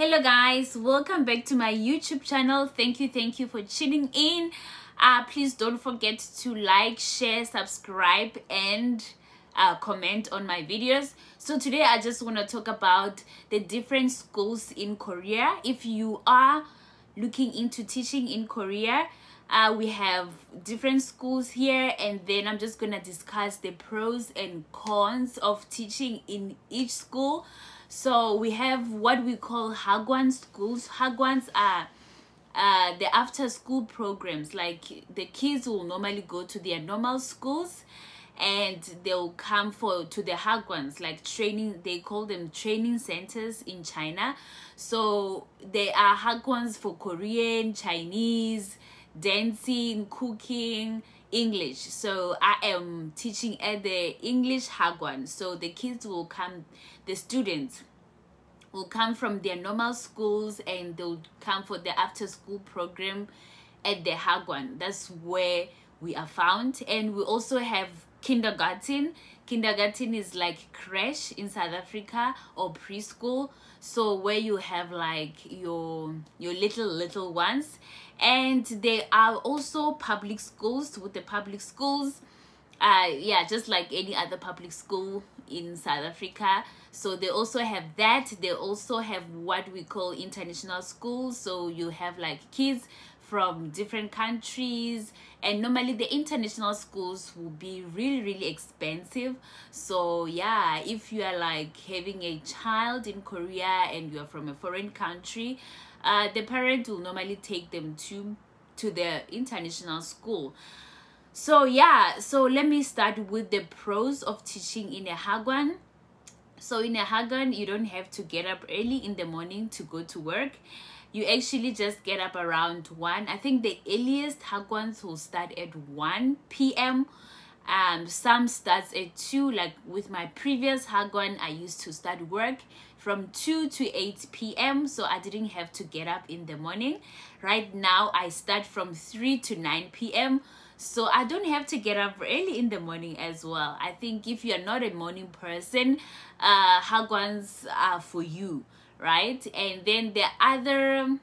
Hello guys, welcome back to my YouTube channel. Thank you for tuning in. Please don't forget to like, share, subscribe, and comment on my videos. So today I just want to talk about the different schools in Korea. If you are looking into teaching in Korea, we have different schools here, and then I'm just gonna discuss the pros and cons of teaching in each school. So we have what we call Hagwan schools. Hagwans are the after school programs. Like the kids will normally go to their normal schools and they'll come to the Hagwans, like training. They call them training centers in China. So they are Hagwans for Korean, Chinese, dancing, cooking, English. So I am teaching at the English Hagwan. So the kids will come, the students will come from their normal schools and they'll come for the after school program at the Hagwan. That's where we are found. And we also have kindergarten. Kindergarten is like creche in South Africa, or preschool. So where you have like your little ones. And there are also public schools. With the public schools, yeah, just like any other public school in South Africa. So they also have that. They also have what we call international schools. So you have like kids from different countries, and normally the international schools will be really expensive. So yeah, if you are like having a child in Korea and you are from a foreign country, the parent will normally take them to the international school. So yeah, so let me start with the pros of teaching in a Hagwan. So in a Hagwan, you don't have to get up early in the morning to go to work. You actually just get up around 1. I think the earliest Hagwans will start at 1 p.m. Some starts at 2. Like with my previous Hagwan, I used to start work from 2 to 8 p.m. So I didn't have to get up in the morning. Right now, I start from 3 to 9 p.m. So I don't have to get up early in the morning as well. I think if you're not a morning person, Hagwans are for you, right? And then the other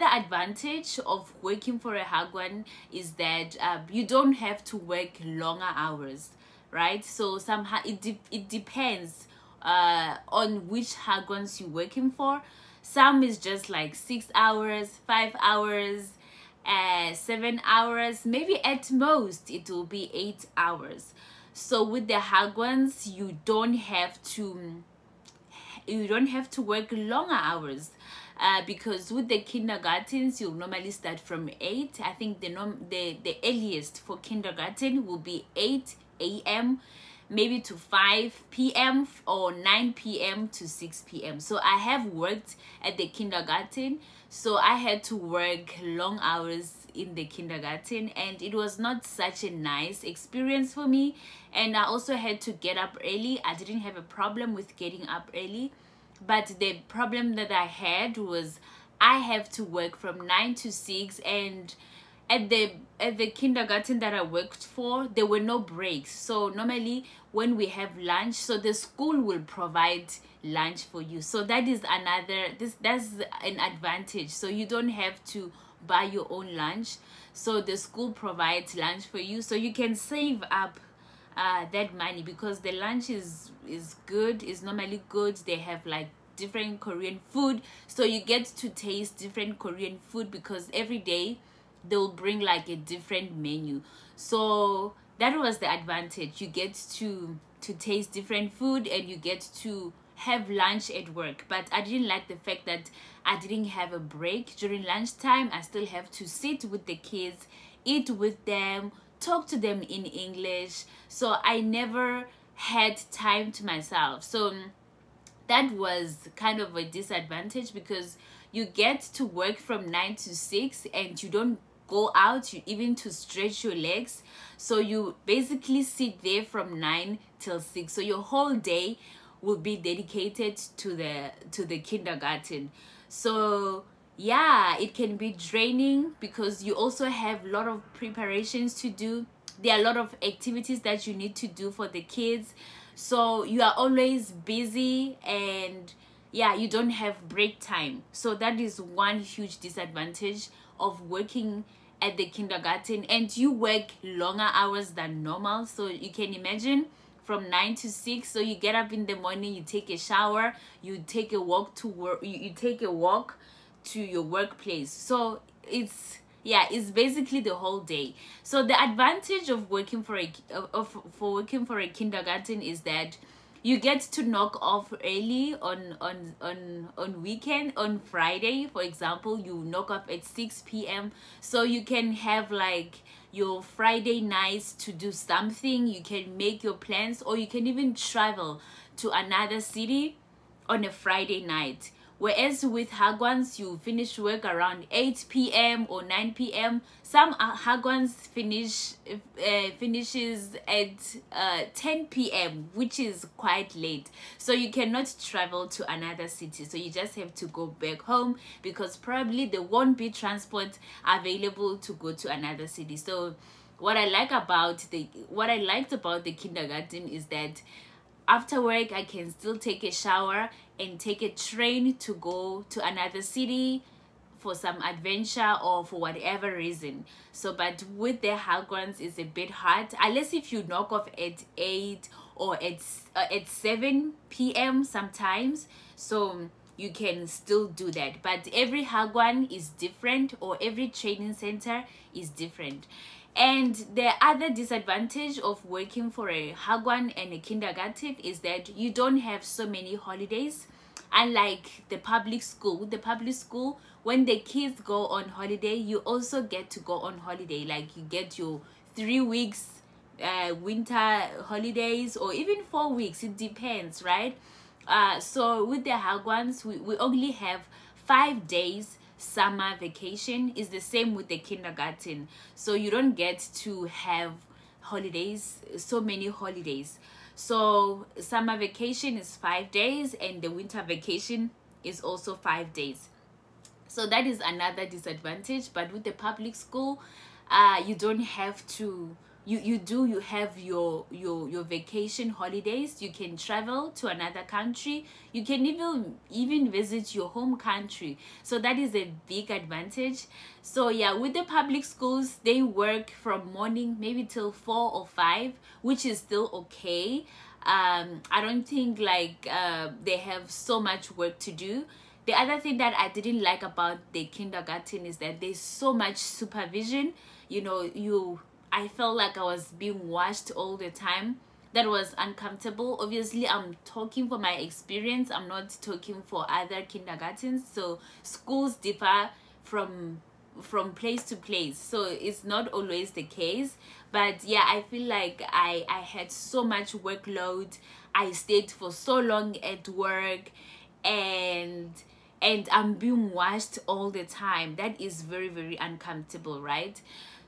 advantage of working for a Hagwan is that you don't have to work longer hours, right? So somehow it depends on which Hagwans you're working for. Some is just like 6 hours, 5 hours, 7 hours, maybe at most it will be 8 hours. So with the Hagwans, you don't have to work longer hours, because with the kindergartens you'll normally start from 8. I think the earliest for kindergarten will be 8 a.m. maybe to 5 p.m. or 9 p.m. to 6 p.m. So I have worked at the kindergarten, so I had to work long hours in the kindergarten, and it was not such a nice experience for me. And I also had to get up early. I didn't have a problem with getting up early, but the problem that I had was I have to work from 9 to 6, and at the kindergarten that I worked for, there were no breaks. So normally when we have lunch, so the school will provide lunch for you. So that is that's an advantage. So you don't have to buy your own lunch. So the school provides lunch for you, so you can save up that money, because the lunch is good, is normally good. They have like different Korean food, so you get to taste different Korean food, because every day they'll bring like a different menu. So that was the advantage. You get to taste different food, and you get to have lunch at work. But I didn't like the fact that I didn't have a break during lunchtime. I still have to sit with the kids, eat with them, talk to them in English. So I never had time to myself. So that was kind of a disadvantage, because you get to work from 9 to 6 and you don't go out even to stretch your legs. So you basically sit there from 9 till 6. So your whole day will be dedicated to the kindergarten. So yeah, it can be draining, because you also have a lot of preparations to do. There are a lot of activities that you need to do for the kids. So you are always busy, and yeah, you don't have break time. So that is one huge disadvantage of working at the kindergarten. And you work longer hours than normal, so you can imagine from 9 to 6. So you get up in the morning, you take a shower, you take a walk to work, you take a walk to your workplace. So it's, yeah, it's basically the whole day. So the advantage of working for a kindergarten is that you get to knock off early on weekend. On Friday, for example, you knock off at 6 p.m. so you can have like your Friday nights to do something. You can make your plans, or you can even travel to another city on a Friday night. Whereas with Hagwons, you finish work around 8 p.m. or 9 p.m. Some Hagwons finishes at 10 p.m., which is quite late. So you cannot travel to another city. So you just have to go back home, because probably there won't be transport available to go to another city. So what I liked about the kindergarten is that after work, I can still take a shower and take a train to go to another city for some adventure or for whatever reason. So, but with the Hagwons, it's a bit hard, unless if you knock off at 8 or at 7 p.m. sometimes. So you can still do that. But every Hagwon is different, or every training center is different. And the other disadvantage of working for a Hagwon and a kindergarten is that you don't have so many holidays. Unlike the public school, when the kids go on holiday, you also get to go on holiday. Like you get your 3 weeks winter holidays, or even 4 weeks, it depends, right? So with the Hagwons, we only have 5 days summer vacation. Is the same with the kindergarten, so you don't get to have holidays, so many holidays. So summer vacation is 5 days, and the winter vacation is also 5 days. So that is another disadvantage. But with the public school, you don't have to, you have your vacation holidays. You can travel to another country. You can even visit your home country. So that is a big advantage. So yeah, with the public schools, they work from morning maybe till 4 or 5, which is still okay. I don't think like they have so much work to do. The other thing that I didn't like about the kindergarten is that there's so much supervision. You know, I felt like I was being watched all the time. That was uncomfortable. Obviously, I'm talking for my experience. I'm not talking for other kindergartens. So schools differ from place to place. So it's not always the case. But yeah, I feel like I had so much workload. I stayed for so long at work, and I'm being watched all the time. That is very, very uncomfortable, right?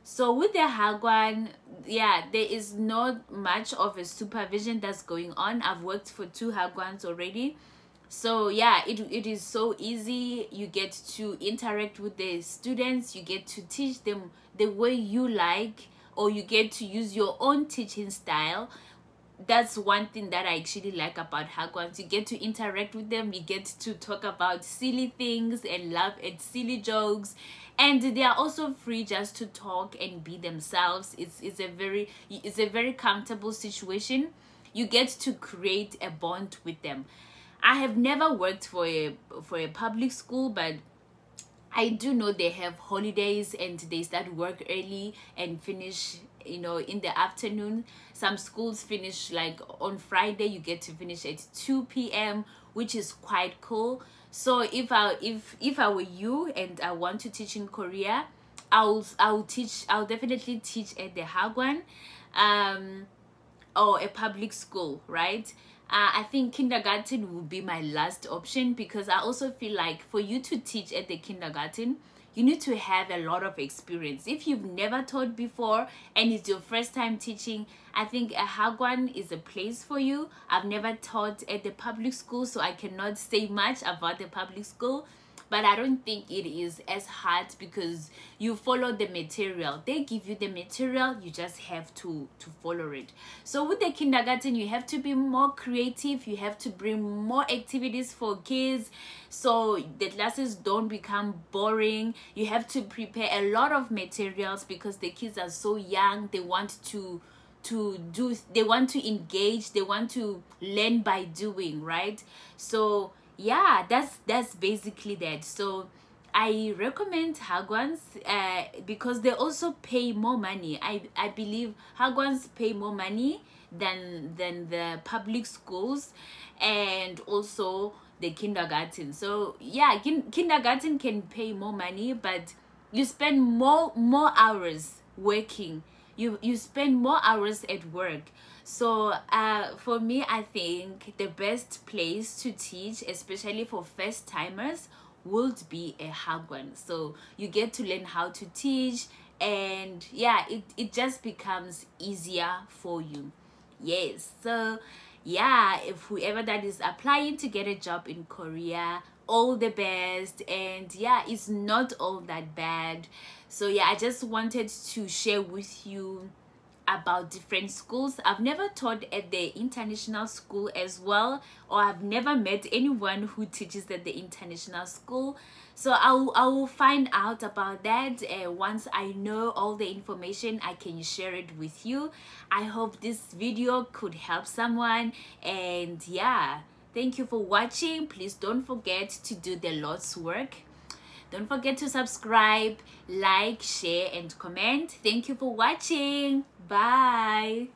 So with the Hagwan, yeah, there is not much of a supervision that's going on. I've worked for 2 Hagwons already. So yeah, it is so easy. You get to interact with the students. You get to teach them the way you like, or you get to use your own teaching style. That's one thing that I actually like about Hagwons. You get to interact with them. You get to talk about silly things and laugh at silly jokes, and they are also free just to talk and be themselves. It's a very comfortable situation. You get to create a bond with them. I have never worked for a public school, but I do know they have holidays and they start work early and finish, you know, in the afternoon. Some schools finish like on Friday. You get to finish at 2 p.m., which is quite cool. So if I were you and I want to teach in Korea, I'll definitely teach at the Hagwan or a public school, right? I think kindergarten would be my last option, because I also feel like for you to teach at the kindergarten, you need to have a lot of experience. If you've never taught before and it's your first time teaching, I think a Hagwan is a place for you. I've never taught at the public school, so I cannot say much about the public school, but I don't think it is as hard because you follow the material. They give you the material, you just have to follow it. So with the kindergarten, you have to be more creative, you have to bring more activities for kids so the classes don't become boring. You have to prepare a lot of materials because the kids are so young. They want to they want to engage, they want to learn by doing, right? So yeah, that's basically that. So I recommend Hagwons because they also pay more money. I believe Hagwons pay more money than the public schools, and also the kindergarten. So yeah, kindergarten can pay more money, but you spend more hours working. You spend more hours at work. So for me, I think the best place to teach, especially for first timers, would be a Hagwan. So you get to learn how to teach, and yeah, it just becomes easier for you. Yes. So yeah, if whoever that is applying to get a job in Korea, all the best. And yeah, it's not all that bad. So yeah, I just wanted to share with you about different schools. I've never taught at the international school as well, or I've never met anyone who teaches at the international school. So I will find out about that. Once I know all the information, I can share it with you. I hope this video could help someone. And yeah, thank you for watching. Please don't forget to do the Lord's work. Don't forget to subscribe, like, share, and comment. Thank you for watching. Bye.